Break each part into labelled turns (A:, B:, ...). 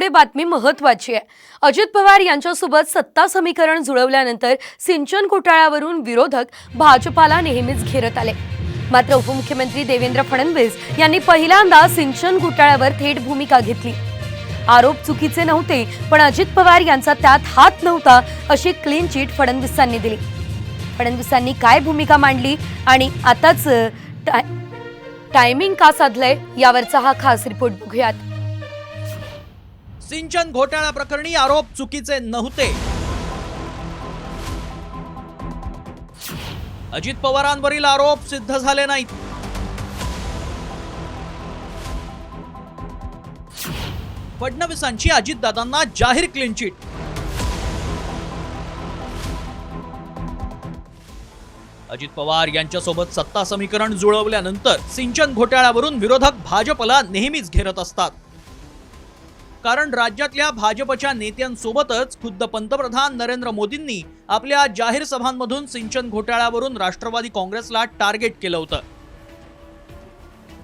A: पुढे बातमी महत्त्वाची आहे। अजित पवार यांच्यासोबत सत्ता समीकरण जुळवल्यानंतर सिंचन घोटाळ्यावरून विरोधक भाजपाला नेहमीच घेरत आले। मात्र उपमुख्यमंत्री देवेंद्र फडणवीस यांनी पहिल्यांदा सिंचन घोटाळ्यावर थेट भूमिका घेतली। आरोप चुकीचे नव्हते, पण अजित पवार यांचा त्यात हात नव्हता अशी क्लीन चिट फडणवीसांनी दिली। फडणवीसांनी काय भूमिका मांडली आणि आताच टायमिंग का साधलंय यावरचा हा खास रिपोर्ट बघूयात।
B: सिंचन घोटाळा प्रकरणी आरोप चुकीचे नव्हते। अजित पवारांवरील आरोप सिद्ध झाले नाहीत। फडणवीसांची अजितदादांना जाहीर क्लीन चिट। अजित पवार यांच्यासोबत सत्ता समीकरण जुळवल्यानंतर सिंचन घोटाळ्यावरून विरोधक भाजपला नेहमीच घेरत असतात। कारण राज्यातल्या भाजपच्या नेत्यांसोबतच खुद्द पंतप्रधान नरेंद्र मोदींनी आपल्या जाहीर सभांमधून सिंचन घोटाळ्यावरून राष्ट्रवादी काँग्रेसला टार्गेट केलं होतं।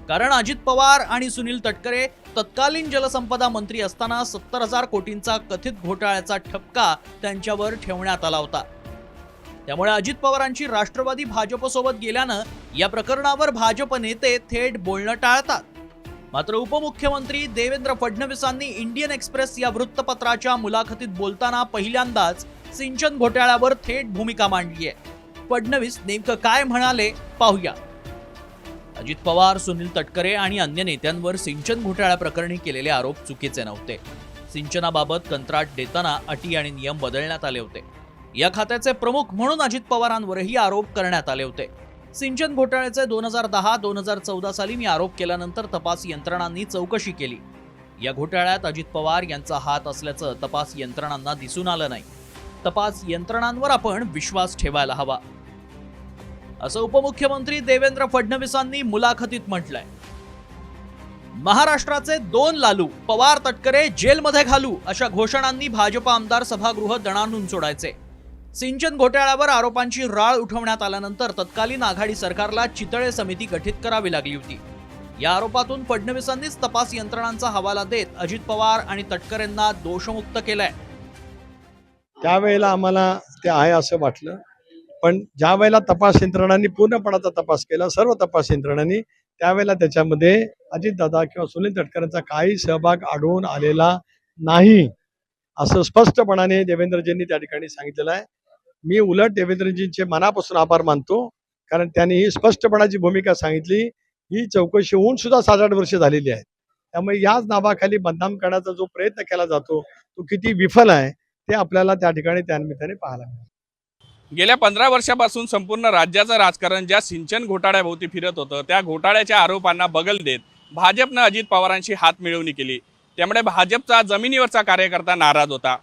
B: कारण अजित पवार आणि सुनील तटकरे तत्कालीन जलसंपदा मंत्री असताना 70,000 कोटींचा कथित घोटाळ्याचा ठपका त्यांच्यावर ठेवण्यात आला होता। त्यामुळे अजित पवारांची राष्ट्रवादी भाजपसोबत गेल्यानं या प्रकरणावर भाजप नेते थेट बोलणं टाळतात। मात्र उपमुख्यमंत्री देवेंद्र फडणवीसांनी इंडियन एक्सप्रेस या वृत्तपत्राच्या मुलाखतीत बोलताना पहिल्यांदाच सिंचन घोटाळ्यावर थेट भूमिका मांडली आहे। फडणवीस नेमकं काय म्हणाले पाहूया। अजित पवार, सुनील तटकरे आणि अन्य नेत्यांवर सिंचन घोटाळ्या प्रकरणी केलेले आरोप चुकीचे नव्हते। सिंचनाबाबत कंत्राट देताना अटी आणि नियम बदलण्यात आले होते। या खात्याचे प्रमुख म्हणून अजित पवारांवरही आरोप करण्यात आले होते। सिंचन घोटाळ्याचे 2010-2014 साली मी आरोप केल्यानंतर तपास यंत्रणांनी चौकशी केली। या घोटाळ्यात अजित पवार यांचा हात असल्याचं तपास यंत्रणांना दिसून आलं नाही। तपास यंत्रणांवर आपण विश्वास ठेवायला हवा, असं उपमुख्यमंत्री देवेंद्र फडणवीसांनी मुलाखतीत म्हटलंय। महाराष्ट्राचे 2 लालू पवार तटकरे जेलमध्ये घालू अशा घोषणांनी भाजप आमदार सभागृह दणाणून सोडायचे। सिंचन घोटाळ्यावर आरोपांची राळ उठवण्यात आल्यानंतर तत्कालीन आघाडी सरकारला चितळे समिती गठीत करावी लागली होती। या आरोपातून फडणवीसांनीच तपास यंत्रणांचा हवाला देत अजित पवार आणि तटकरेंना दोषमुक्त केलंय।
C: त्यावेळेला आम्हाला ते आहे असं वाटलं, पण ज्या वेळेला तपास यंत्रणांनी पूर्णपणाचा तपास केला, सर्व तपास यंत्रणांनी, त्यावेळेला त्याच्यामध्ये अजितदादा किंवा सुनील तटकरेंचा काही सहभाग आढळून आलेला नाही असं स्पष्टपणाने देवेंद्रजींनी त्या ठिकाणी सांगितलेलं आहे। मी उलट देवेंद्रजींचे मनापासून आभार मानतो, कारण त्यांनी ही स्पष्टपणाची भूमिका सांगितली। ही चौकशी होऊन सुद्धा 7-8 वर्ष झालेली आहेत। त्यामुळे याच नावाखाली बदनाम करण्याचा जो प्रयत्न केला जातो तो किती विफल आहे ते आपल्याला त्या ठिकाणी त्यानिमित्ताने पाहायला मिळालं।
D: गेल्या 15 वर्षापासून संपूर्ण राज्याचं राजकारण ज्या सिंचन घोटाळ्याभोवती फिरत होतं, त्या घोटाळ्याच्या आरोपांना बगल देत भाजपनं अजित पवारांची हातमिळवणी केली। त्यामुळे भाजपचा जमिनीवरचा कार्यकर्ता नाराज होता।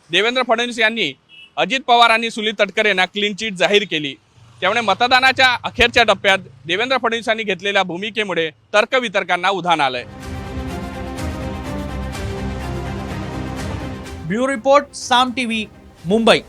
D: देवेंद्र फडणवीस यांनी अजित पवार आणि सुनील तटकरे यांना क्लीन चिट जाहीर केली। त्यामुळे मतदानाच्या अखेरच्या टप्प्यात देवेंद्र फडणवीसांनी घेतलेल्या भूमिकेमुळे तर्कवितर्कांना उधाण आलंय।
B: ब्युरो रिपोर्ट, साम टीव्ही, मुंबई।